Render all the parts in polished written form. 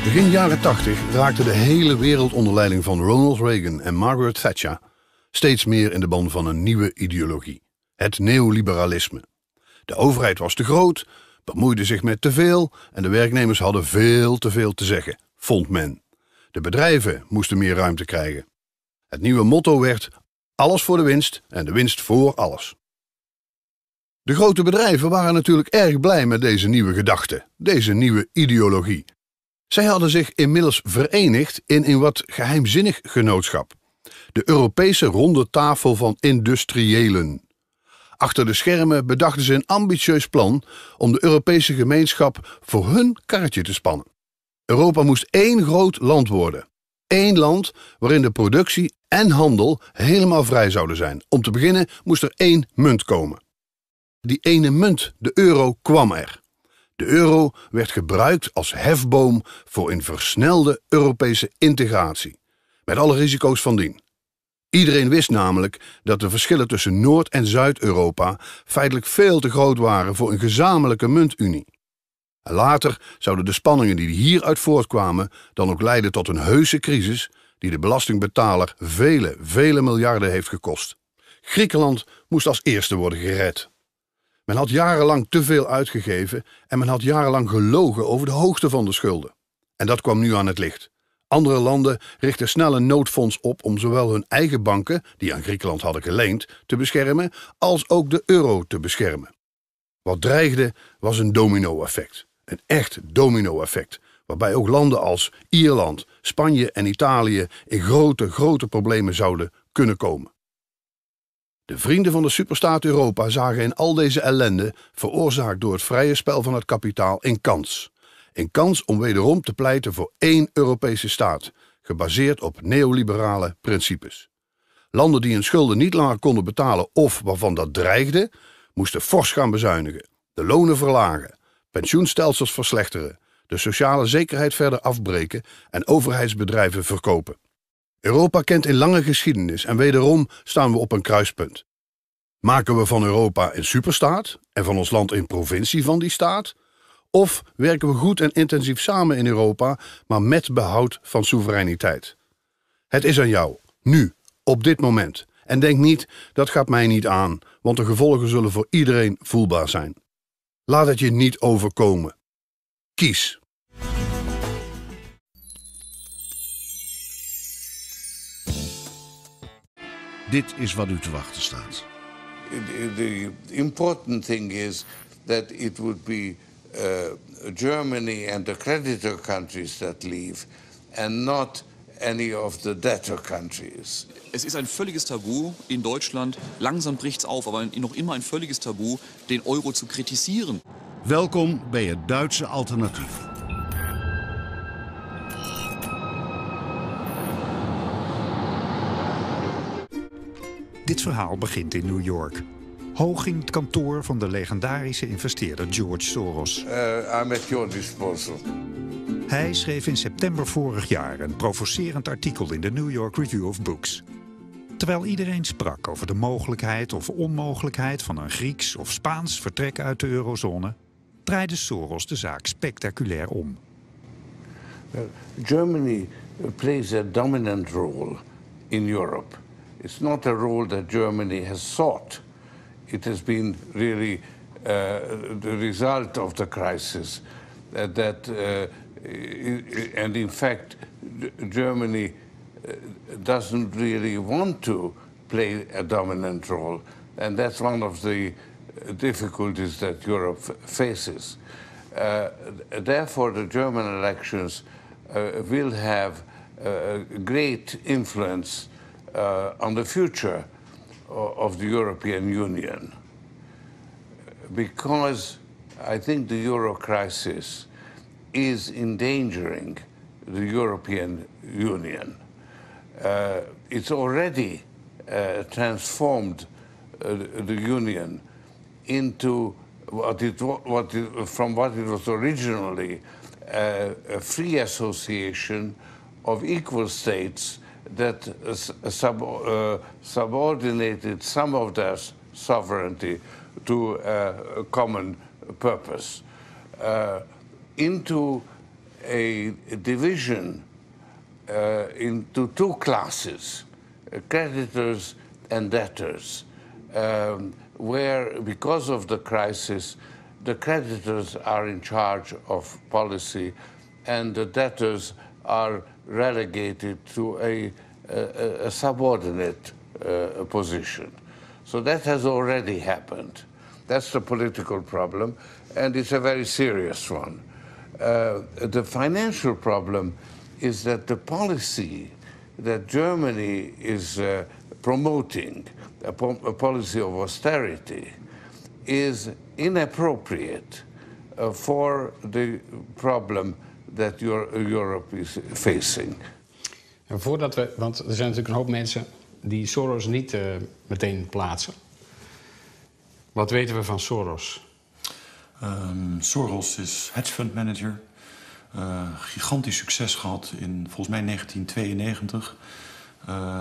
Begin jaren 80 raakte de hele wereld onder leiding van Ronald Reagan en Margaret Thatcher steeds meer in de ban van een nieuwe ideologie: het neoliberalisme. De overheid was te groot, bemoeide zich met te veel en de werknemers hadden veel te veel te zeggen, vond men. De bedrijven moesten meer ruimte krijgen. Het nieuwe motto werd: alles voor de winst en de winst voor alles. De grote bedrijven waren natuurlijk erg blij met deze nieuwe gedachte, deze nieuwe ideologie. Zij hadden zich inmiddels verenigd in een wat geheimzinnig genootschap: de Europese ronde tafel van industriëlen. Achter de schermen bedachten ze een ambitieus plan om de Europese gemeenschap voor hun karretje te spannen. Europa moest één groot land worden. Eén land waarin de productie en handel helemaal vrij zouden zijn. Om te beginnen moest er één munt komen. Die ene munt, de euro, kwam er. De euro werd gebruikt als hefboom voor een versnelde Europese integratie. Met alle risico's van dien. Iedereen wist namelijk dat de verschillen tussen Noord- en Zuid-Europa feitelijk veel te groot waren voor een gezamenlijke muntunie. En later zouden de spanningen die hieruit voortkwamen dan ook leiden tot een heuse crisis die de belastingbetaler vele miljarden heeft gekost. Griekenland moest als eerste worden gered. Men had jarenlang te veel uitgegeven en men had jarenlang gelogen over de hoogte van de schulden. En dat kwam nu aan het licht. Andere landen richtten snel een noodfonds op om zowel hun eigen banken, die aan Griekenland hadden geleend, te beschermen, als ook de euro te beschermen. Wat dreigde was een domino-effect. Een echt domino-effect, waarbij ook landen als Ierland, Spanje en Italië in grote problemen zouden kunnen komen. De vrienden van de superstaat Europa zagen in al deze ellende, veroorzaakt door het vrije spel van het kapitaal, een kans. Een kans om wederom te pleiten voor één Europese staat, gebaseerd op neoliberale principes. Landen die hun schulden niet langer konden betalen of waarvan dat dreigde, moesten fors gaan bezuinigen, de lonen verlagen, pensioenstelsels verslechteren, de sociale zekerheid verder afbreken en overheidsbedrijven verkopen. Europa kent een lange geschiedenis en wederom staan we op een kruispunt. Maken we van Europa een superstaat en van ons land een provincie van die staat? Of werken we goed en intensief samen in Europa, maar met behoud van soevereiniteit? Het is aan jou, nu, op dit moment. En denk niet, dat gaat mij niet aan, want de gevolgen zullen voor iedereen voelbaar zijn. Laat het je niet overkomen. Kies. Dit is wat u te wachten staat. The important thing is that it would be Germany and the creditor countries that leave and not any of the debtor countries. Es ist ein völliges Tabu in Deutschland, langsam bricht's auf, aber noch immer ein völliges Tabu, den Euro zu kritisieren. Welkom bij het Duitse alternatief. Dit verhaal begint in New York. Hoog in het kantoor van de legendarische investeerder George Soros. I'm at your disposal. Hij schreef in september vorig jaar een provocerend artikel in de New York Review of Books. Terwijl iedereen sprak over de mogelijkheid of onmogelijkheid van een Grieks of Spaans vertrek uit de eurozone, draaide Soros de zaak spectaculair om. Germany plays a dominant role in Europe. It's not a role that Germany has sought. It has been really the result of the crisis. And in fact, Germany doesn't really want to play a dominant role. And that's one of the difficulties that Europe faces. Therefore, the German elections will have great influence on the future of the European Union, because I think the eurocrisis is endangering the European Union. It's already transformed the Union into from what it was originally, a free association of equal states that subordinated some of their sovereignty to a common purpose, into a division into two classes, creditors and debtors, where, because of the crisis, the creditors are in charge of policy and the debtors are relegated to a subordinate position. So that has already happened. That's the political problem, and it's a very serious one. The financial problem is that the policy that Germany is promoting, a policy of austerity, is inappropriate for the problem that Europe is facing. En voordat we, want er zijn natuurlijk een hoop mensen die Soros niet meteen plaatsen. Wat weten we van Soros? Soros is hedge fund manager. Gigantisch succes gehad in volgens mij 1992.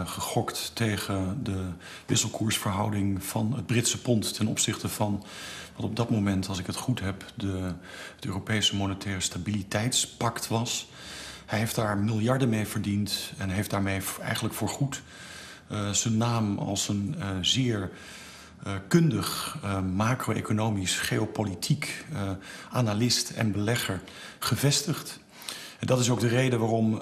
Gegokt tegen de wisselkoersverhouding van het Britse pond ten opzichte van wat op dat moment, als ik het goed heb, het Europese monetaire stabiliteitspact was. Hij heeft daar miljarden mee verdiend en heeft daarmee eigenlijk voorgoed zijn naam als een zeer kundig macro-economisch, geopolitiek analist en belegger gevestigd. En dat is ook de reden waarom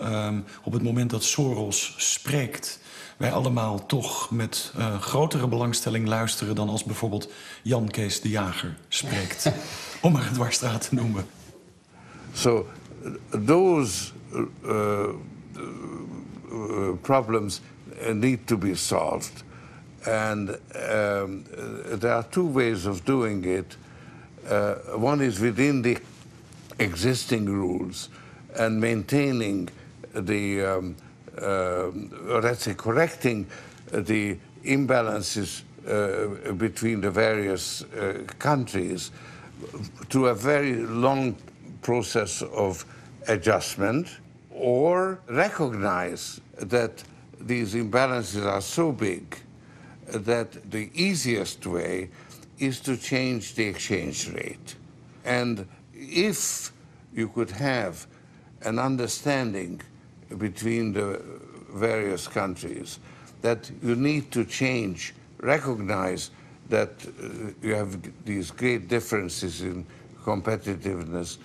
op het moment dat Soros spreekt, wij allemaal toch met grotere belangstelling luisteren dan als bijvoorbeeld Jan Kees de Jager spreekt. Om maar het dwarsstraat te noemen. So those problems need to be solved. And there are two ways of doing it. One is within the existing rules and maintaining the, let's say, correcting the imbalances between the various countries through a very long process of adjustment, or recognize that these imbalances are so big that the easiest way is to change the exchange rate. And if you could have an understanding between the various countries that you need to change, recognize that you have these great differences in competitiveness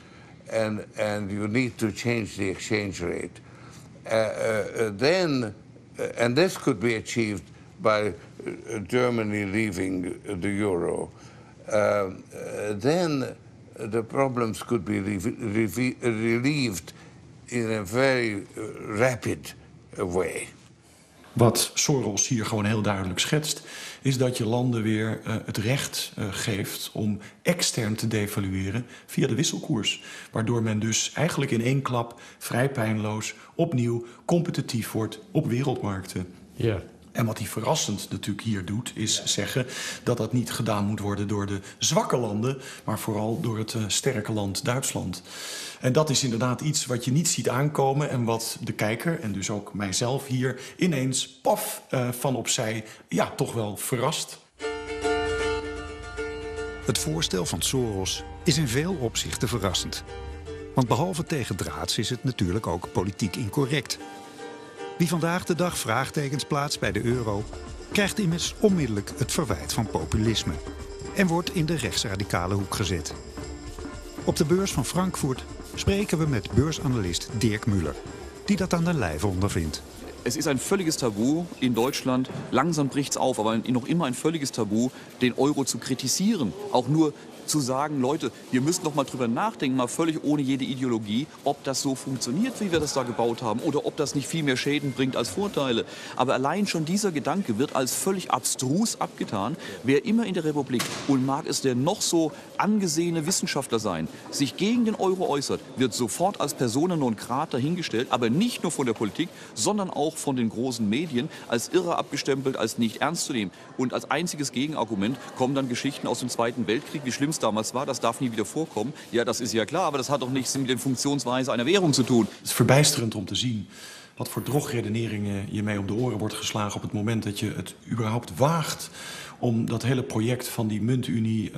and you need to change the exchange rate, then, and this could be achieved by Germany leaving the euro, then the problems could be relieved in a very rapid way. Wat Soros hier gewoon heel duidelijk schetst, is dat je landen weer het recht geeft om extern te devalueren via de wisselkoers. Waardoor men dus eigenlijk in één klap vrij pijnloos opnieuw competitief wordt op wereldmarkten. Ja. En wat hij verrassend natuurlijk hier doet, is zeggen dat dat niet gedaan moet worden door de zwakke landen, maar vooral door het sterke land Duitsland. En dat is inderdaad iets wat je niet ziet aankomen en wat de kijker, en dus ook mijzelf hier, ineens paf van opzij, ja, toch wel verrast. Het voorstel van Soros is in veel opzichten verrassend. Want behalve tegendraads is het natuurlijk ook politiek incorrect. Wie vandaag de dag vraagtekens plaatst bij de euro, krijgt immers onmiddellijk het verwijt van populisme en wordt in de rechtsradicale hoek gezet. Op de beurs van Frankfurt spreken we met beursanalist Dirk Müller, die dat aan de lijve ondervindt. Es ist ein völliges Tabu in Deutschland, langsam bricht's auf, aber noch immer ein völliges Tabu, den Euro zu kritisieren. Auch nur zu sagen, Leute, wir müssen noch mal drüber nachdenken, mal völlig ohne jede Ideologie, ob das so funktioniert, wie wir das da gebaut haben, oder ob das nicht viel mehr Schäden bringt als Vorteile. Aber allein schon dieser Gedanke wird als völlig abstrus abgetan. Wer immer in der Republik, und mag es der noch so angesehene Wissenschaftler sein, sich gegen den Euro äußert, wird sofort als persona non grata hingestellt, aber nicht nur von der Politik, sondern auch von den großen Medien, als irre abgestempelt, als nicht ernst zu nehmen. Und als einziges Gegenargument kommen dann Geschichten aus dem Zweiten Weltkrieg, wie schlimm es damals war, das darf nie wieder vorkommen. Ja, das ist ja klar, aber das hat doch nichts mit der Funktionsweise einer Währung zu tun. Het is verbijsterend om te zien wat voor drogredeneringen je mee op de oren wordt geslagen op het moment dat je het überhaupt waagt om dat hele project van die muntunie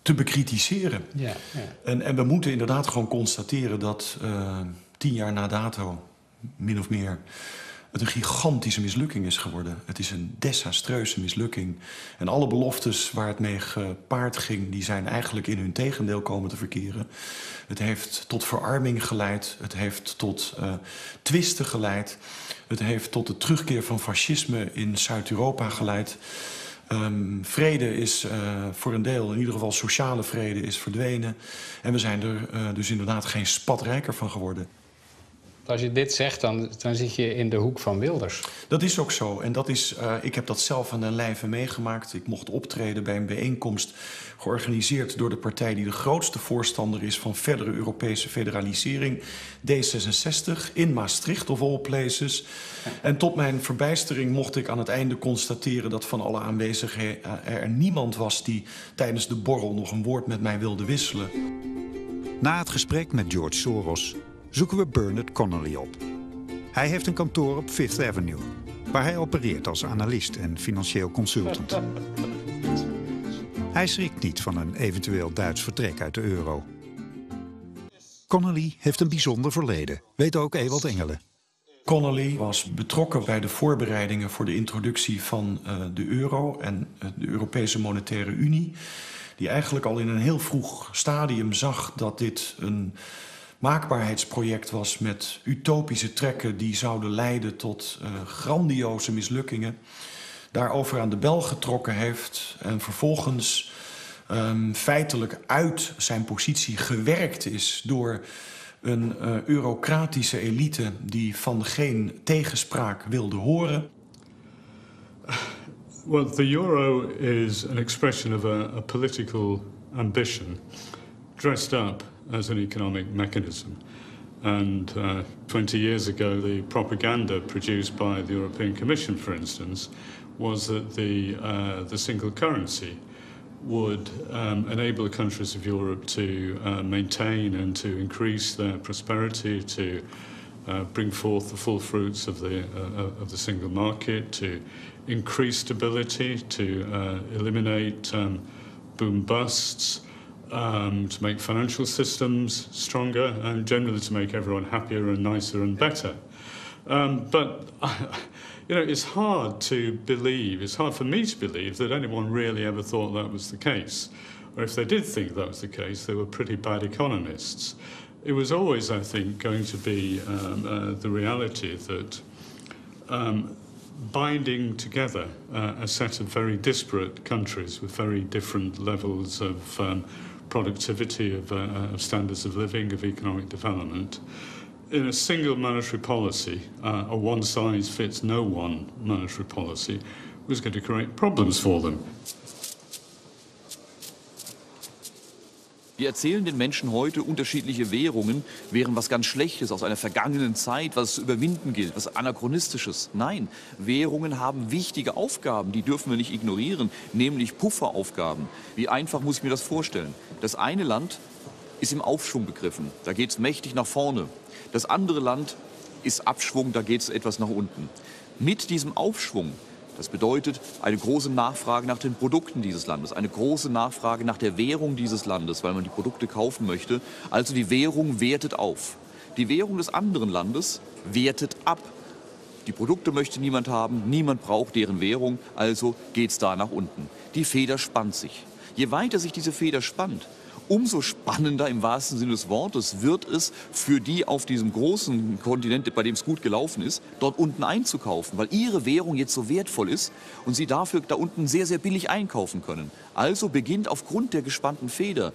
te bekritiseren. Ja. En we moeten inderdaad gewoon constateren dat 10 jaar na dato, min of meer, het een gigantische mislukking is geworden. Het is een desastreuze mislukking. En alle beloftes waar het mee gepaard ging, die zijn eigenlijk in hun tegendeel komen te verkeren. Het heeft tot verarming geleid. Het heeft tot twisten geleid. Het heeft tot de terugkeer van fascisme in Zuid-Europa geleid. Vrede is voor een deel, in ieder geval sociale vrede, is verdwenen. En we zijn er dus inderdaad geen spat rijker van geworden. Als je dit zegt, dan zit je in de hoek van Wilders. Dat is ook zo. En dat is, ik heb dat zelf aan den lijve meegemaakt. Ik mocht optreden bij een bijeenkomst georganiseerd door de partij die de grootste voorstander is van verdere Europese federalisering, D66, in Maastricht of all places. En tot mijn verbijstering mocht ik aan het einde constateren dat van alle aanwezigen er niemand was die tijdens de borrel nog een woord met mij wilde wisselen. Na het gesprek met George Soros zoeken we Bernard Connolly op. Hij heeft een kantoor op Fifth Avenue, waar hij opereert als analist en financieel consultant. Hij schrikt niet van een eventueel Duits vertrek uit de euro. Connolly heeft een bijzonder verleden, weet ook Ewald Engelen. Connolly was betrokken bij de voorbereidingen voor de introductie van de euro en de Europese Monetaire Unie, die eigenlijk al in een heel vroeg stadium zag dat dit een maakbaarheidsproject was met utopische trekken die zouden leiden tot grandioze mislukkingen. Daarover aan de bel getrokken heeft en vervolgens feitelijk uit zijn positie gewerkt is door een eurocratische elite die van geen tegenspraak wilde horen. Well, the euro is an expression of a political ambition dressed up as an economic mechanism. And 20 years ago, the propaganda produced by the European Commission, for instance, was that the single currency would enable the countries of Europe to maintain and to increase their prosperity, to bring forth the full fruits of the single market, to increase stability, to eliminate boom busts, to make financial systems stronger, and generally to make everyone happier and nicer and better. But you know, it's hard to believe, it's hard for me to believe that anyone really ever thought that was the case. Or if they did think that was the case, they were pretty bad economists. It was always, I think, going to be the reality that binding together a set of very disparate countries with very different levels of productivity, of standards of living, of economic development, in a single monetary policy, a one-size-fits-no-one monetary policy, was going to create problems for them. Wir erzählen den Menschen heute, unterschiedliche Währungen wären was ganz Schlechtes aus einer vergangenen Zeit, was es zu überwinden gilt, was Anachronistisches. Nein, Währungen haben wichtige Aufgaben, die dürfen wir nicht ignorieren, nämlich Pufferaufgaben. Wie einfach muss ich mir das vorstellen? Das eine Land ist im Aufschwung begriffen, da geht es mächtig nach vorne. Das andere Land ist Abschwung, da geht es etwas nach unten. Mit diesem Aufschwung, das bedeutet eine große Nachfrage nach den Produkten dieses Landes, eine große Nachfrage nach der Währung dieses Landes, weil man die Produkte kaufen möchte. Also die Währung wertet auf. Die Währung des anderen Landes wertet ab. Die Produkte möchte niemand haben, niemand braucht deren Währung, also geht es da nach unten. Die Feder spannt sich. Je weiter sich diese Feder spannt, umso spannender im wahrsten Sinne des Wortes wird es für die auf diesem großen Kontinent, bei dem es gut gelaufen ist, dort unten einzukaufen, weil ihre Währung jetzt so wertvoll ist und sie dafür da unten sehr, sehr billig einkaufen können. Also beginnt aufgrund der gespannten Feder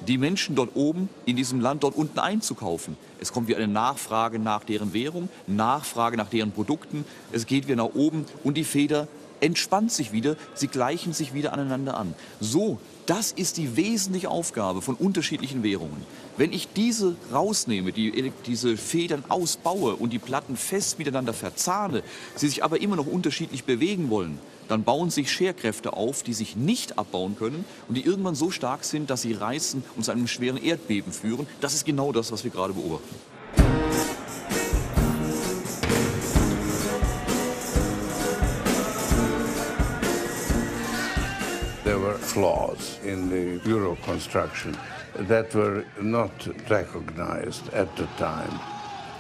die Menschen dort oben in diesem Land dort unten einzukaufen. Es kommt wieder eine Nachfrage nach deren Währung, Nachfrage nach deren Produkten. Es geht wieder nach oben und die Feder entspannt sich wieder, sie gleichen sich wieder aneinander an. So, das ist die wesentliche Aufgabe von unterschiedlichen Währungen. Wenn ich diese rausnehme, diese Federn ausbaue und die Platten fest miteinander verzahne, sie sich aber immer noch unterschiedlich bewegen wollen, dann bauen sich Scherkräfte auf, die sich nicht abbauen können und die irgendwann so stark sind, dass sie reißen und zu einem schweren Erdbeben führen. Das ist genau das, was wir gerade beobachten. There were flaws in the euro construction that were not recognized at the time.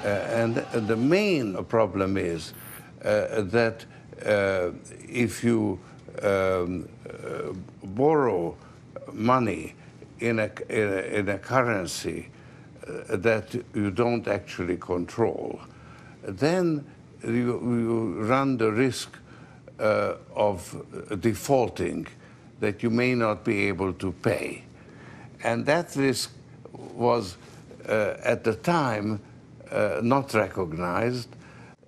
And the main problem is that if you borrow money in a currency that you don't actually control, then you run the risk of defaulting, that you may not be able to pay. And that risk was at the time not recognized.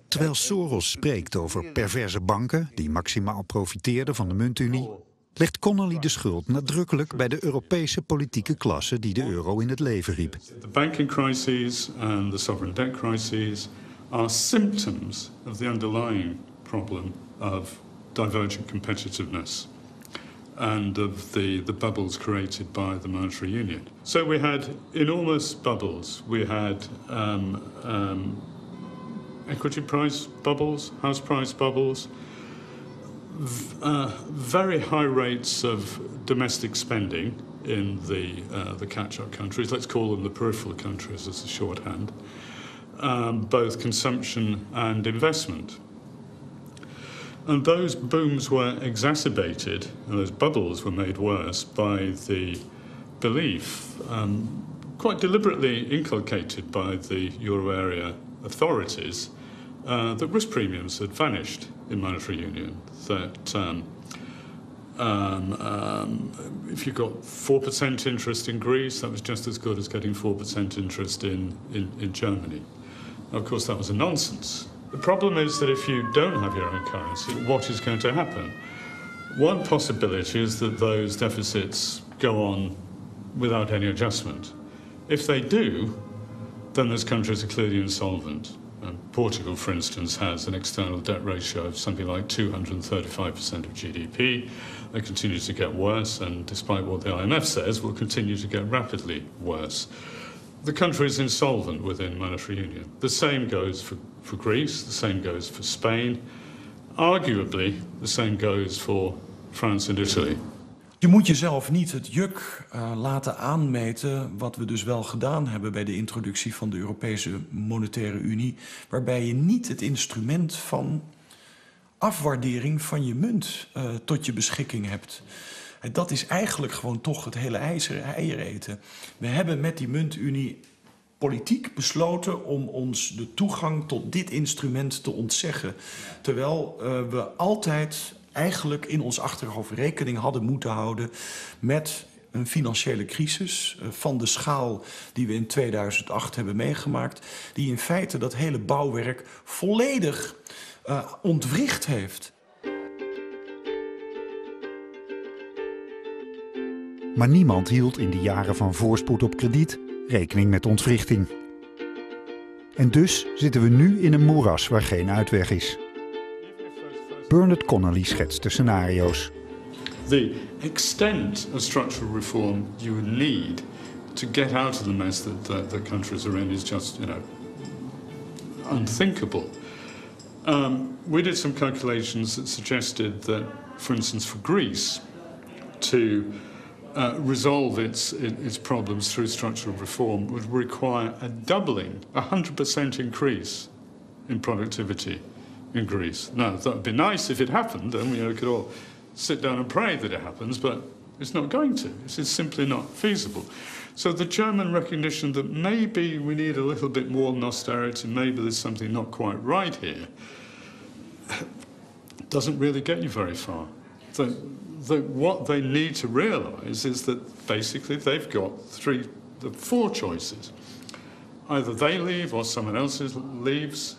Terwijl Soros spreekt over perverse banken die maximaal profiteerden van de muntunie, legt Connolly de schuld nadrukkelijk bij de Europese politieke klasse die de euro in het leven riep. The banking crises and the sovereign debt crises are symptoms of the underlying problem of divergent competitiveness and of the bubbles created by the monetary union. So we had enormous bubbles. We had equity price bubbles, house price bubbles, very high rates of domestic spending in the catch-up countries. Let's call them the peripheral countries as a shorthand. Both consumption and investment. And those booms were exacerbated, and those bubbles were made worse by the belief, quite deliberately inculcated by the euro area authorities, that risk premiums had vanished in monetary union. That if you got 4% interest in Greece, that was just as good as getting 4% interest in Germany. Now, of course, that was a nonsense. The problem is that if you don't have your own currency, what is going to happen? One possibility is that those deficits go on without any adjustment. If they do, then those countries are clearly insolvent. Portugal, for instance, has an external debt ratio of something like 235% of GDP. They continue to get worse, and despite what the IMF says, will continue to get rapidly worse. The country is insolvent within monetary union. The same goes for Greece, the same goes for Spain. Arguably, the same goes for France and Italy. Je moet jezelf niet het juk laten aanmeten, wat we dus wel gedaan hebben bij de introductie van de Europese Monetaire Unie, waarbij je niet het instrument van afwaardering van je munt tot je beschikking hebt. En dat is eigenlijk gewoon toch het hele eieren eten. We hebben met die muntunie politiek besloten om ons de toegang tot dit instrument te ontzeggen. Terwijl we altijd eigenlijk in ons achterhoofd rekening hadden moeten houden met een financiële crisis van de schaal die we in 2008 hebben meegemaakt, die in feite dat hele bouwwerk volledig ontwricht heeft. Maar niemand hield in de jaren van voorspoed op krediet rekening met ontwrichting. En dus zitten we nu in een moeras waar geen uitweg is. Bernard Connolly schetst de scenario's. The extent of structural reform you would need to get out of the mess that the countries are in is just, unthinkable. We did some calculations that suggested that, for instance, for Greece, to resolve its problems through structural reform would require a doubling, 100% increase in productivity in Greece. Now, that would be nice if it happened, and we could all sit down and pray that it happens, but it's not going to. It's simply not feasible. So the German recognition that maybe we need a little bit more austerity, maybe there's something not quite right here, doesn't really get you very far. What they need to realise is that basically they've got four choices. Either they leave or someone else leaves,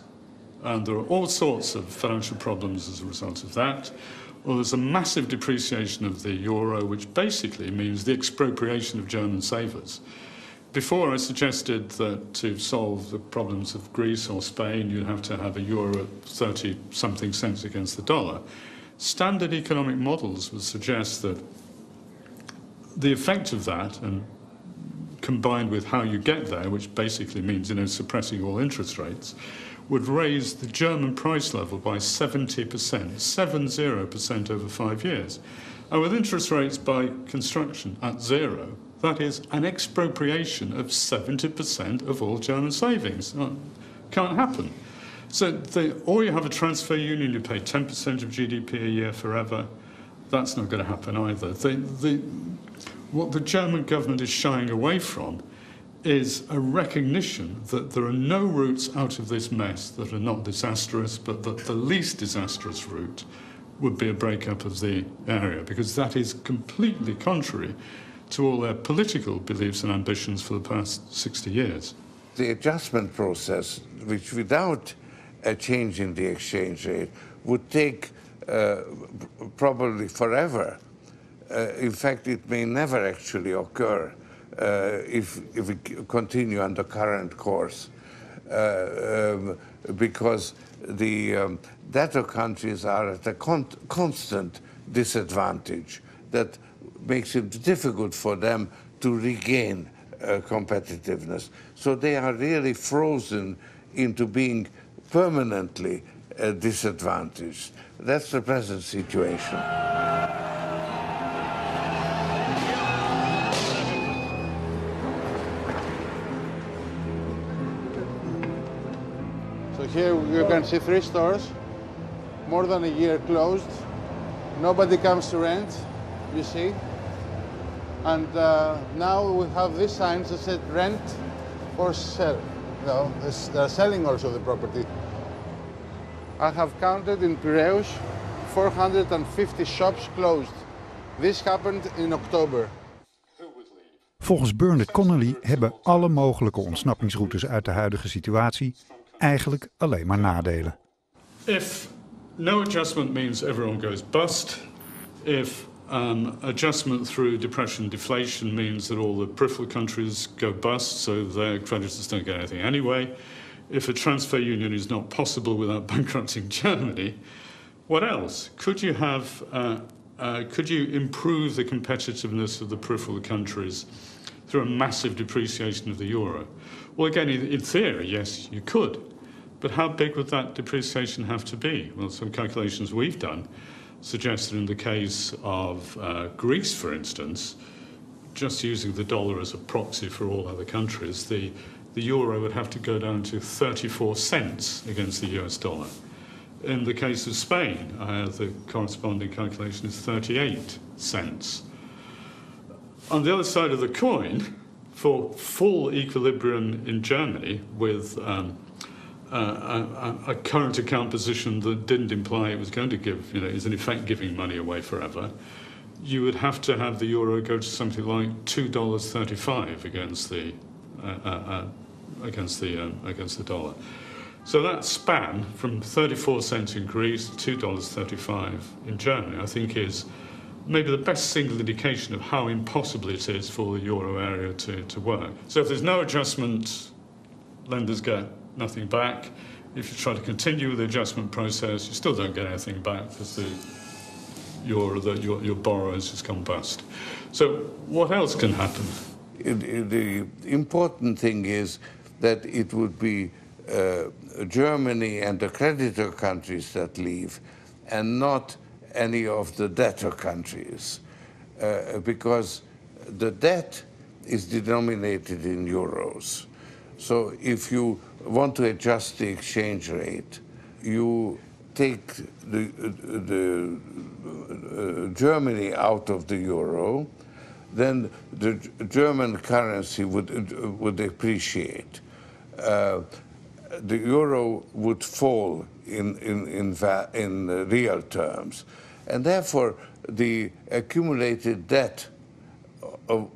and there are all sorts of financial problems as a result of that. Or there's a massive depreciation of the euro, which basically means the expropriation of German savers. Before, I suggested that to solve the problems of Greece or Spain, you'd have to have a euro at 30-something cents against the dollar. Standard economic models would suggest that the effect of that, and combined with how you get there, which basically means suppressing all interest rates, would raise the German price level by 70%, 70% over 5 years. And with interest rates by construction at zero, that is an expropriation of 70% of all German savings. Can't happen. So, or you have a transfer union, you pay 10% of GDP a year forever. That's not going to happen either. What the German government is shying away from is a recognition that there are no routes out of this mess that are not disastrous, but that the least disastrous route would be a breakup of the area, because that is completely contrary to all their political beliefs and ambitions for the past 60 years. The adjustment process, which without a change in the exchange rate would take probably forever. In fact, it may never actually occur if we continue on the current course, because the debtor countries are at a constant disadvantage that makes it difficult for them to regain competitiveness. So they are really frozen into being permanently disadvantaged. That's the present situation. So here you can see 3 stores, more than a year closed. Nobody comes to rent, you see. And now we have these signs that said rent or sell. No, they're selling also the property. I have counted in Piraeus 450 shops closed. This happened in October. Volgens Bernard Connolly hebben alle mogelijke ontsnappingsroutes uit de huidige situatie eigenlijk alleen maar nadelen. If no adjustment means everyone goes bust, if adjustment through depression deflation means that all the peripheral countries go bust, so their creditors don't get anything anyway, if a transfer union is not possible without bankrupting Germany, what else? Could you improve the competitiveness of the peripheral countries through a massive depreciation of the euro? Well, again, in theory, yes, you could. But how big would that depreciation have to be? Well, some calculations we've done suggest that in the case of Greece, for instance, just using the dollar as a proxy for all other countries, the euro would have to go down to 34 cents against the US dollar. In the case of Spain, the corresponding calculation is 38 cents. On the other side of the coin, for full equilibrium in Germany with a current account position that didn't imply it was going to give, is in effect giving money away forever, you would have to have the euro go to something like $2.35 against the dollar. So that span from 34 cents in Greece to $2.35 in Germany, I think, is maybe the best single indication of how impossible it is for the euro area to work. So if there's no adjustment, lenders get nothing back. If you try to continue the adjustment process, you still don't get anything back because your borrowers just gone bust. So what else can happen? The important thing is that it would be Germany and the creditor countries that leave, and not any of the debtor countries, because the debt is denominated in euros. So if you want to adjust the exchange rate, you take the Germany out of the euro, then the German currency would depreciate. The euro would fall in real terms, and therefore the accumulated debt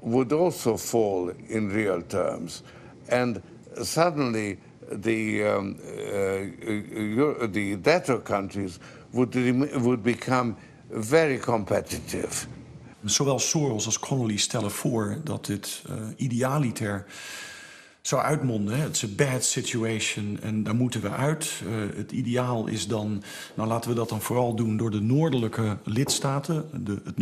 would also fall in real terms, and suddenly the debtor countries would become very competitive. Zowel Zoals als Connolly stellen voor dat dit idealiter zou uitmonden. Het is een bad situation en daar moeten we uit. Het ideaal is dan, laten we dat dan vooral doen door de noordelijke lidstaten, het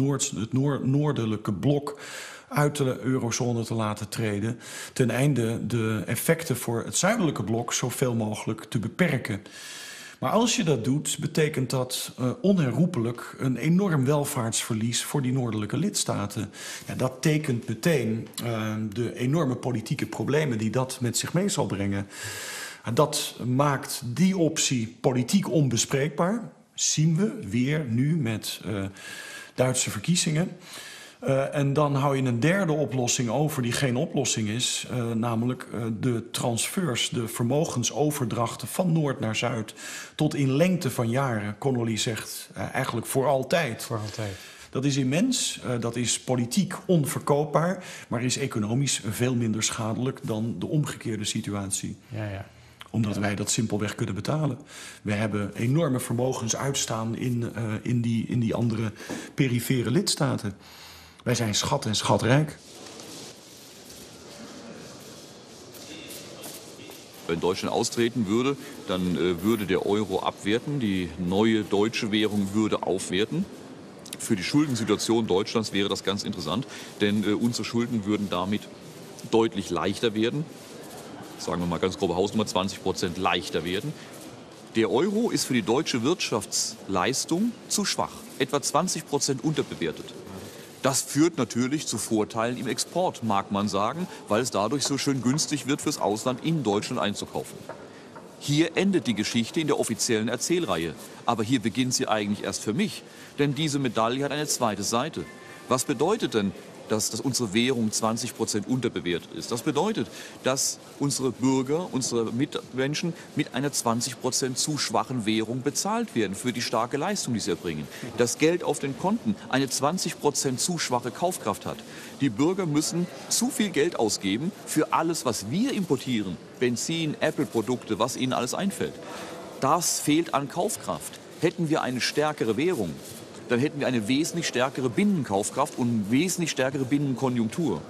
noordelijke blok uit de eurozone te laten treden, ten einde de effecten voor het zuidelijke blok zoveel mogelijk te beperken. Maar als je dat doet, betekent dat onherroepelijk een enorm welvaartsverlies voor die noordelijke lidstaten. Ja, dat tekent meteen de enorme politieke problemen die dat met zich mee zal brengen. Dat maakt die optie politiek onbespreekbaar. Zien we weer nu met Duitse verkiezingen. En dan hou je een derde oplossing over die geen oplossing is. Namelijk de transfers, de vermogensoverdrachten van noord naar zuid. Tot in lengte van jaren. Connolly zegt eigenlijk voor altijd. Voor altijd. Dat is immens, dat is politiek onverkoopbaar. Maar is economisch veel minder schadelijk dan de omgekeerde situatie. Ja. Omdat wij dat simpelweg kunnen betalen. We hebben enorme vermogens uitstaan in die andere perifere lidstaten. Wij zijn schat en schatrijk. Wenn Deutschland austreten würde, dann würde der Euro abwerten, die neue deutsche Währung würde aufwerten. Für die Schuldensituation Deutschlands wäre das ganz interessant, denn unsere Schulden würden damit deutlich leichter werden. Sagen wir mal ganz grobe Hausnummer, 20% leichter werden. Der Euro ist für die deutsche Wirtschaftsleistung zu schwach, etwa 20% unterbewertet. Das führt natürlich zu Vorteilen im Export, mag man sagen, weil es dadurch so schön günstig wird, fürs Ausland in Deutschland einzukaufen. Hier endet die Geschichte in der offiziellen Erzählreihe. Aber hier beginnt sie eigentlich erst für mich, denn diese Medaille hat eine zweite Seite. Was bedeutet denn, dass unsere Währung 20% unterbewertet ist? Das bedeutet, dass unsere Bürger, unsere Mitmenschen mit einer 20% zu schwachen Währung bezahlt werden für die starke Leistung, die sie erbringen. Das Geld auf den Konten eine 20% zu schwache Kaufkraft hat. Die Bürger müssen zu viel Geld ausgeben für alles, was wir importieren. Benzin, Apple-Produkte, was ihnen alles einfällt. Das fehlt an Kaufkraft. Hätten wir eine stärkere Währung, dann hätten wir eine wesentlich stärkere Binnenkaufkraft und wesentlich stärkere Binnenkonjunktur.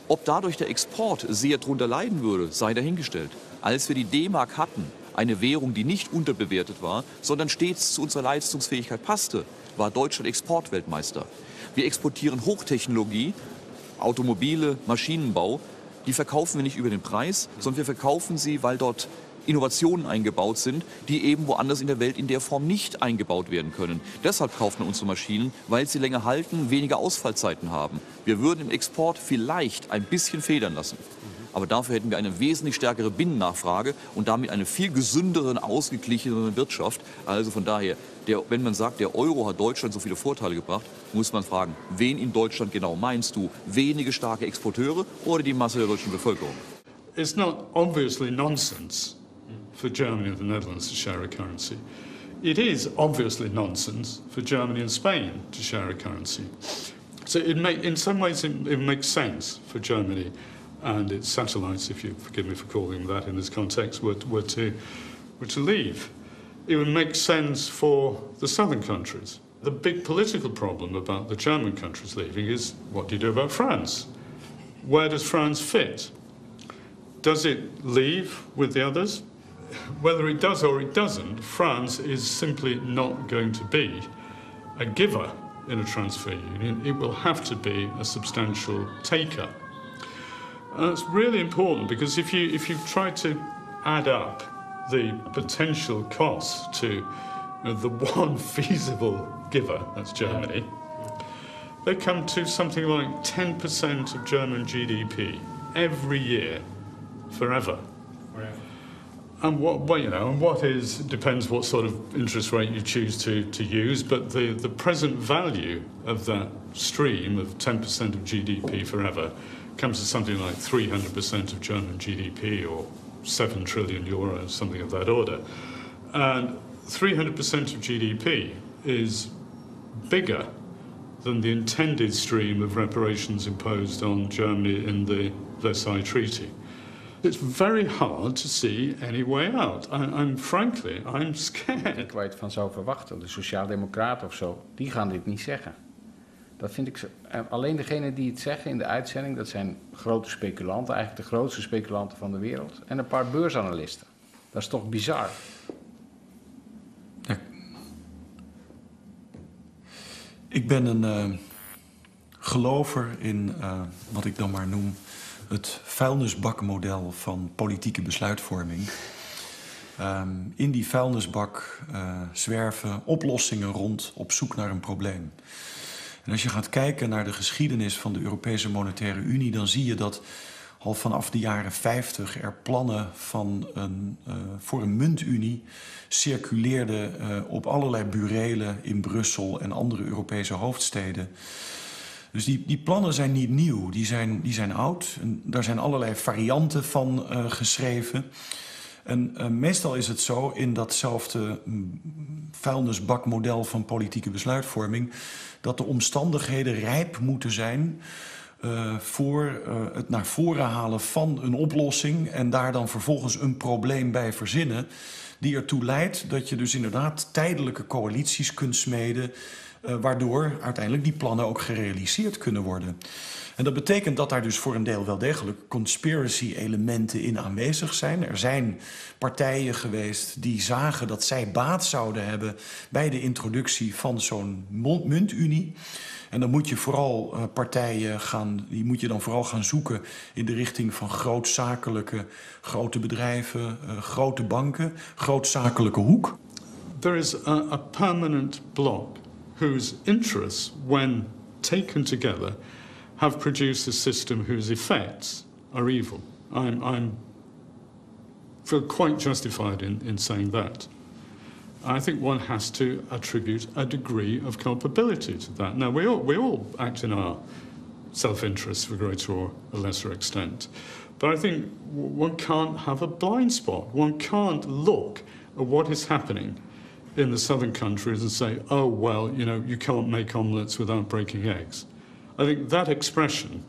Ob dadurch der Export sehr drunter leiden würde, sei dahingestellt. Als wir die D-Mark hatten, eine Währung, die nicht unterbewertet war, sondern stets zu unserer Leistungsfähigkeit passte, war Deutschland Exportweltmeister. Wir exportieren Hochtechnologie, Automobile, Maschinenbau. Die verkaufen wir nicht über den Preis, sondern wir verkaufen sie, weil dort Innovationen eingebaut sind, die eben woanders in der Welt in der Form nicht eingebaut werden können. Deshalb kaufen wir unsere Maschinen, weil sie länger halten, weniger Ausfallzeiten haben. Wir würden im Export vielleicht ein bisschen federn lassen. Aber dafür hätten wir eine wesentlich stärkere Binnennachfrage und damit eine viel gesündere, ausgeglichenere Wirtschaft. Also von daher, wenn man sagt, der Euro hat Deutschland so viele Vorteile gebracht, muss man fragen, wen in Deutschland genau meinst du? Wenige starke Exporteure oder die Masse der deutschen Bevölkerung? It's not obviously nonsense for Germany and the Netherlands to share a currency. It is obviously nonsense for Germany and Spain to share a currency. So in some ways it makes sense for Germany and its satellites, if you forgive me for calling them that in this context, were to leave. It would make sense for the southern countries. The big political problem about the German countries leaving is, what do you do about France? Where does France fit? Does it leave with the others? Whether it does or it doesn't, France is simply not going to be a giver in a transfer union. It will have to be a substantial taker. And that's really important because if you try to add up the potential costs to the one feasible giver, that's Germany, they come to something like 10% of German GDP every year, forever. And what is depends what sort of interest rate you choose to use, but the present value of that stream of 10% of GDP forever comes to something like 300% of German GDP or 7 trillion euros, something of that order. And 300% of GDP is bigger than the intended stream of reparations imposed on Germany in the Versailles Treaty. It's very hard to see any way out. I'm scared. Waar je het van zou verwachten, de sociaaldemocraten of zo, die gaan dit niet zeggen. Dat vind ik zo. Alleen degenen die het zeggen in de uitzending, dat zijn grote speculanten, eigenlijk de grootste speculanten van de wereld, en een paar beursanalisten. Dat is toch bizar? Ja. Ik ben een gelover in wat ik dan maar noem het vuilnisbakmodel van politieke besluitvorming. in die vuilnisbak zwerven oplossingen rond op zoek naar een probleem. En als je gaat kijken naar de geschiedenis van de Europese Monetaire Unie, dan zie je dat al vanaf de jaren 50 er plannen voor een muntunie circuleerden op allerlei burelen in Brussel en andere Europese hoofdsteden. Dus die plannen zijn niet nieuw, die zijn oud. En daar zijn allerlei varianten van geschreven. En meestal is het zo, in datzelfde vuilnisbakmodel van politieke besluitvorming, dat de omstandigheden rijp moeten zijn voor het naar voren halen van een oplossing en daar dan vervolgens een probleem bij verzinnen, die ertoe leidt dat je dus inderdaad tijdelijke coalities kunt smeden, waardoor uiteindelijk die plannen ook gerealiseerd kunnen worden. En dat betekent dat daar dus voor een deel wel degelijk conspiracy-elementen in aanwezig zijn. Er zijn partijen geweest die zagen dat zij baat zouden hebben bij de introductie van zo'n muntunie. En dan moet je vooral vooral gaan zoeken in de richting van grootzakelijke, grote bedrijven, grote banken, grootzakelijke hoek. There is a permanent bloc whose interests, when taken together, have produced a system whose effects are evil. I feel quite justified in saying that. I think one has to attribute a degree of culpability to that. Now, we all act in our self-interest to a greater or a lesser extent. But I think one can't have a blind spot. One can't look at what is happening in the southern countries and say, oh, well, you can't make omelettes without breaking eggs. I think that expression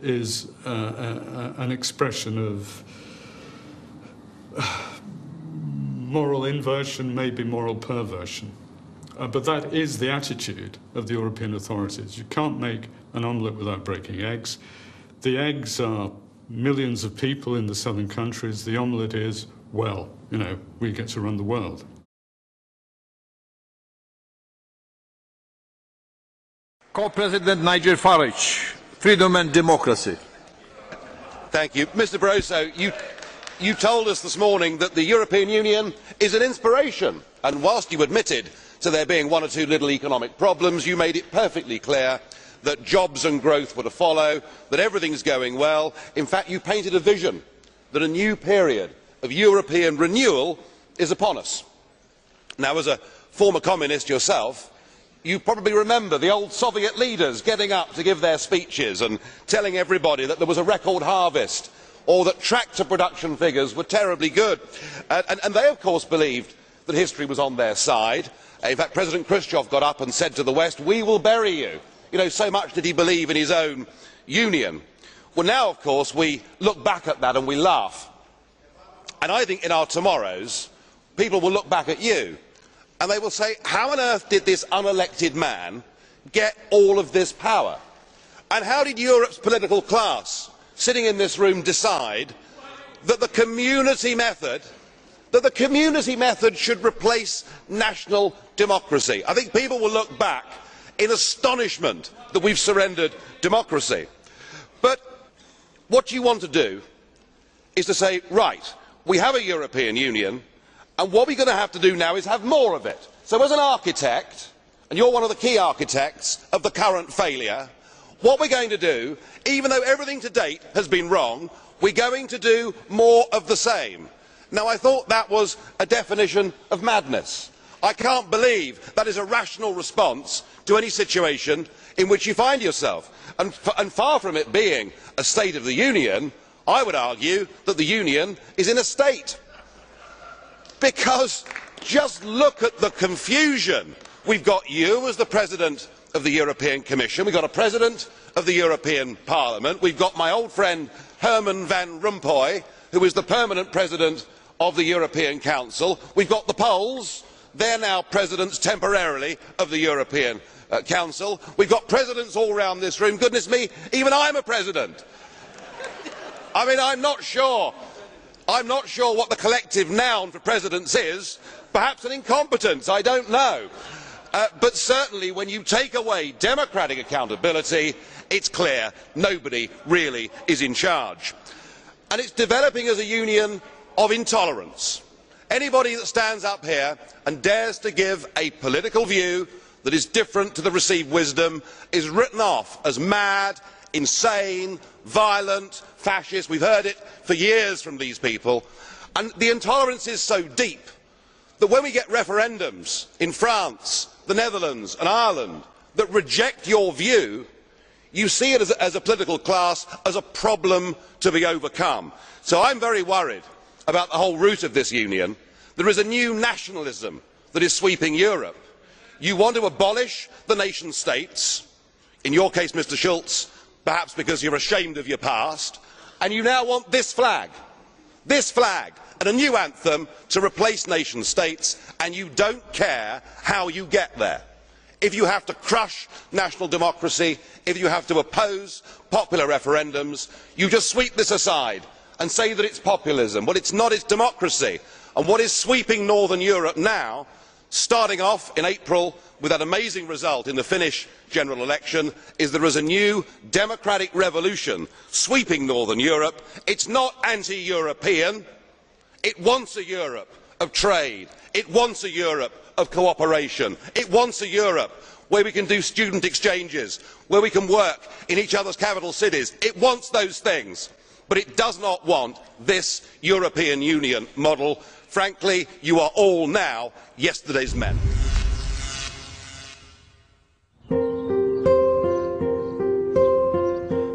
is an expression of moral inversion, maybe moral perversion. But that is the attitude of the European authorities. You can't make an omelette without breaking eggs. The eggs are millions of people in the southern countries. The omelette is, well, we get to run the world. Co-President Nigel Farage, Freedom and Democracy. Thank you. Mr Barroso, you told us this morning that the European Union is an inspiration, and whilst you admitted to there being one or two little economic problems, you made it perfectly clear that jobs and growth were to follow, that everything's going well. In fact, you painted a vision that a new period of European renewal is upon us. Now, as a former communist yourself, you probably remember the old Soviet leaders getting up to give their speeches and telling everybody that there was a record harvest or that tractor production figures were terribly good. And they, of course, believed that history was on their side. In fact, President Khrushchev got up and said to the West, "We will bury you." So much did he believe in his own union. Well, now, of course, we look back at that and we laugh. And I think in our tomorrows, people will look back at you and they will say, how on earth did this unelected man get all of this power? And how did Europe's political class, sitting in this room, decide that the community method should replace national democracy? I think people will look back in astonishment that we've surrendered democracy. But what you want to do is to say, right, we have a European Union, and what we're going to have to do now is have more of it. So as an architect, and you're one of the key architects of the current failure, what we're going to do, even though everything to date has been wrong, we're going to do more of the same. Now, I thought that was a definition of madness. I can't believe that is a rational response to any situation in which you find yourself. And far from it being a state of the Union, I would argue that the Union is in a state. Because just look at the confusion. We've got you as the President of the European Commission, we've got a President of the European Parliament, we've got my old friend Herman Van Rompuy, who is the permanent President of the European Council, we've got the Poles, they're now presidents temporarily of the European Council, we've got presidents all round this room, goodness me, even I'm a president. I mean, I'm not sure what the collective noun for presidents is, perhaps an incompetence, I don't know. But certainly when you take away democratic accountability, it's clear nobody really is in charge. And it's developing as a union of intolerance. Anybody that stands up here and dares to give a political view that is different to the received wisdom is written off as mad, insane, violent, fascist. We've heard it for years from these people. And the intolerance is so deep that when we get referendums in France, the Netherlands and Ireland that reject your view, you see it as a political class as a problem to be overcome. So I'm very worried about the whole root of this union. There is a new nationalism that is sweeping Europe. You want to abolish the nation states, in your case, Mr. Schulz, perhaps because you're ashamed of your past, and you now want this flag and a new anthem to replace nation states, and you don't care how you get there. If you have to crush national democracy, if you have to oppose popular referendums, you just sweep this aside and say that it's populism. Well, it's not, it's democracy. And what is sweeping Northern Europe now, starting off in April with that amazing result in the Finnish general election, is there is a new democratic revolution sweeping Northern Europe. It's not anti-European. It wants a Europe of trade. It wants a Europe of cooperation. It wants a Europe where we can do student exchanges, where we can work in each other's capital cities. It wants those things, but it does not want this European Union model. Frankly, you are all now yesterday's men.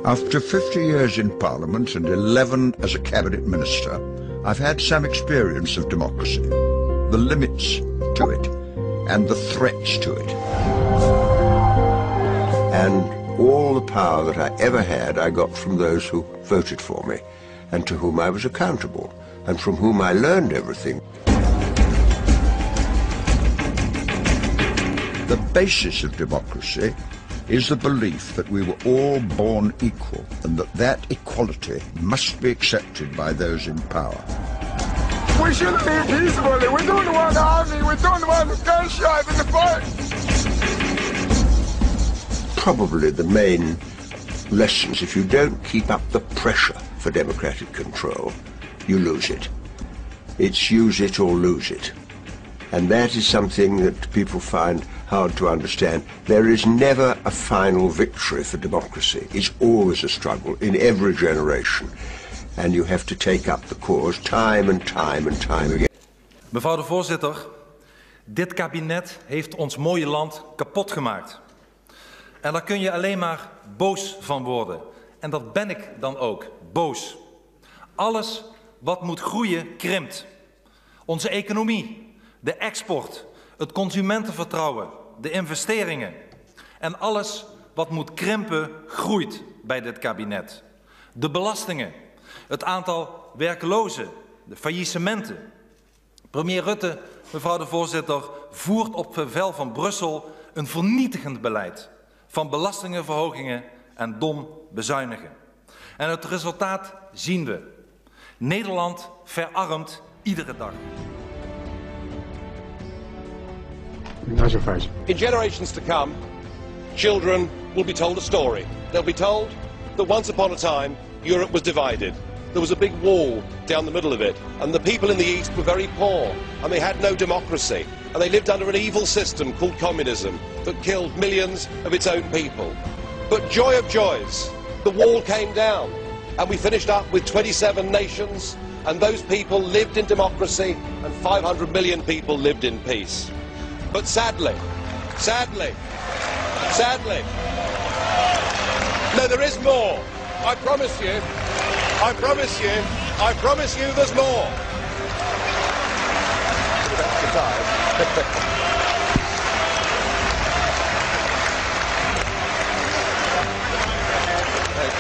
After 50 years in Parliament and 11 as a cabinet minister, I've had some experience of democracy, the limits to it and the threats to it. And all the power that I ever had I got from those who voted for me and to whom I was accountable and from whom I learned everything. The basis of democracy is the belief that we were all born equal and that equality must be accepted by those in power. We should live peacefully. We don't want army. We don't want gunshot in the fight. Probably the main lessons, if you don't keep up the pressure for democratic control, you lose it. It's use it or lose it. And that is something that people find hard to understand. There is never a final victory for democracy. It's always a struggle in every generation. And you have to take up the cause time and time and time again. Mevrouw de voorzitter, dit kabinet heeft ons mooie land kapot gemaakt. En daar kun je alleen maar boos van worden. En dat ben ik dan ook, boos. Alles wat moet groeien, krimpt. Onze economie, de export, het consumentenvertrouwen, de investeringen. En alles wat moet krimpen, groeit bij dit kabinet. De belastingen, het aantal werklozen, de faillissementen. Premier Rutte, mevrouw de voorzitter, voert op bevel van Brussel een vernietigend beleid van belastingenverhogingen en dom bezuinigen. En het resultaat zien we. Nederland verarmt iedere dag. In generations to come, children will be told a story. They'll be told that once upon a time, Europe was divided. There was a big wall down the middle of it, and the people in the East were very poor, and they had no democracy, and they lived under an evil system called communism that killed millions of its own people. But joy of joys, the wall came down, and we finished up with 27 nations, and those people lived in democracy, and 500 million people lived in peace. But sadly, no, there is more. I promise you there's more.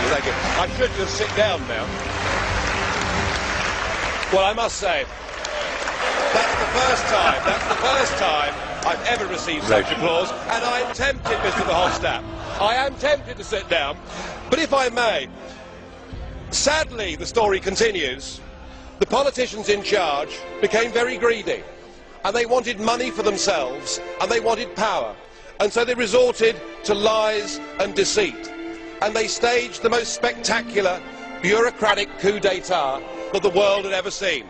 Thank you. I should just sit down now. Well, I must say, that's the first time I've ever received such applause, and I am tempted, Mr. Verhofstadt, I am tempted to sit down, but if I may, sadly, the story continues, the politicians in charge became very greedy, and they wanted money for themselves, and they wanted power, and so they resorted to lies and deceit, and they staged the most spectacular bureaucratic coup d'etat that the world had ever seen.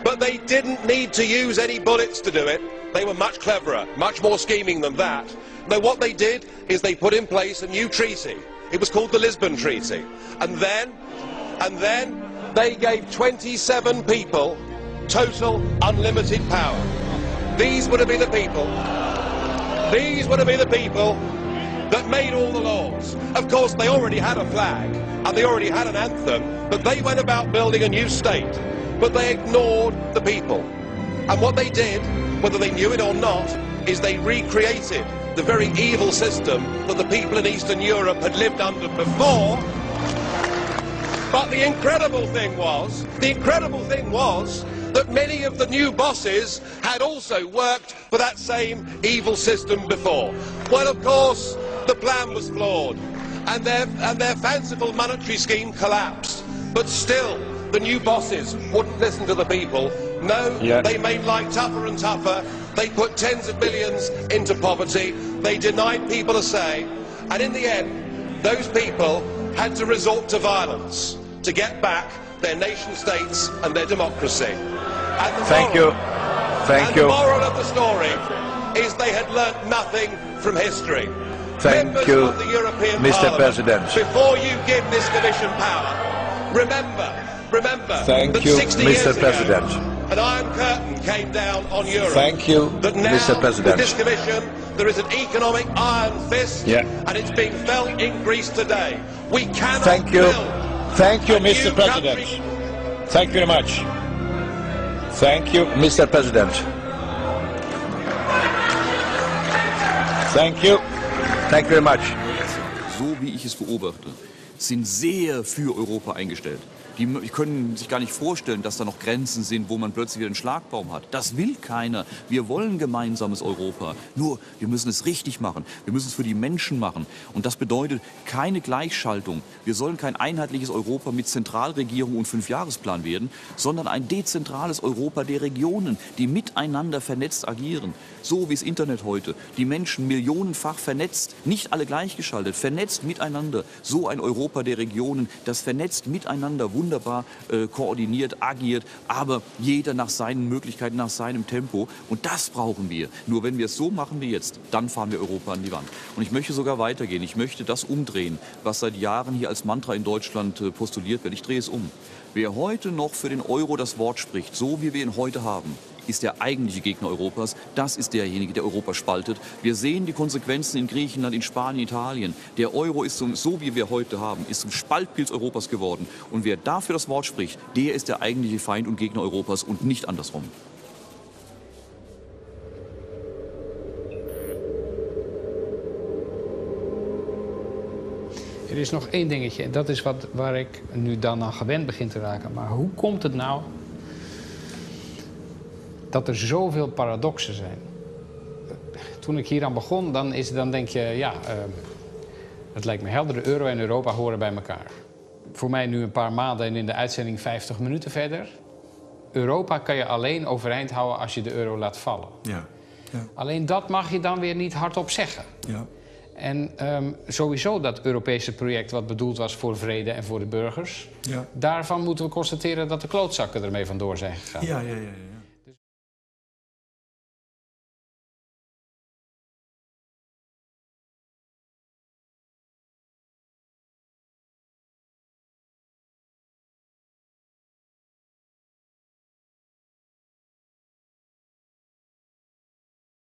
But they didn't need to use any bullets to do it. They were much cleverer, much more scheming than that. No, what they did is they put in place a new treaty. It was called the Lisbon Treaty. And then they gave 27 people total unlimited power. These were to be the people. These were to be the people that made all the laws. Of course, they already had a flag and they already had an anthem, but they went about building a new state. But they ignored the people. And what they did, whether they knew it or not, is they recreated the very evil system that the people in Eastern Europe had lived under before. But the incredible thing was that many of the new bosses had also worked for that same evil system before. Well, of course, the plan was flawed, and their fanciful monetary scheme collapsed. But still, the new bosses wouldn't listen to the people. No, they made life tougher and tougher. They put tens of millions into poverty. They denied people a say. And in the end, those people had to resort to violence to get back their nation states and their democracy. And the moral of the story is they had learnt nothing from history. Members of the European Parliament, before you give this Commission power, remember that 60 years ago, an Iron Curtain came down on Europe. That now, with this Commission, there is an economic iron fist, and it's being felt in Greece today. We cannot build Thank you, Mr. President. Thank you very much. Thank you, Mr. President. Thank you. Thank you very much. So wie ich es beobachte, sind sehr für Europa eingestellt. Die können sich gar nicht vorstellen, dass da noch Grenzen sind, wo man plötzlich wieder einen Schlagbaum hat. Das will keiner. Wir wollen gemeinsames Europa. Nur, wir müssen es richtig machen. Wir müssen es für die Menschen machen. Und das bedeutet keine Gleichschaltung. Wir sollen kein einheitliches Europa mit Zentralregierung und Fünfjahresplan werden, sondern ein dezentrales Europa der Regionen, die miteinander vernetzt agieren. So wie das Internet heute. Die Menschen millionenfach vernetzt, nicht alle gleichgeschaltet, vernetzt miteinander. So ein Europa der Regionen, das vernetzt miteinander wunderbar koordiniert, agiert, aber jeder nach seinen Möglichkeiten, nach seinem Tempo. Und das brauchen wir. Nur wenn wir es so machen wie jetzt, dann fahren wir Europa an die Wand. Und ich möchte sogar weitergehen. Ich möchte das umdrehen, was seit Jahren hier als Mantra in Deutschland postuliert wird. Ich drehe es um. Wer heute noch für den Euro das Wort spricht, so wie wir ihn heute haben, ist der eigentliche Gegner Europas. Das ist derjenige, der Europa spaltet. Wir sehen die Konsequenzen in Griechenland, in Spanien, Italien. Der Euro ist so wie wir heute haben, ist zum Spaltpilz Europas geworden. Und wer dafür das Wort spricht, der ist der eigentliche Feind und Gegner Europas und nicht andersrum. Er is nog één dingetje, en dat is waar ik nu dan aan gewend begin te raken. Maar hoe komt het nou dat er zoveel paradoxen zijn? Toen ik hier aan begon, dan denk je, ja, het lijkt me helder, de euro en Europa horen bij elkaar. Voor mij nu een paar maanden en in de uitzending 50 minuten verder. Europa kan je alleen overeind houden als je de euro laat vallen. Ja. Alleen dat mag je dan weer niet hardop zeggen. Ja. En sowieso dat Europese project wat bedoeld was voor vrede en voor de burgers. Daarvan moeten we constateren dat de klootzakken ermee vandoor zijn gegaan. Ja.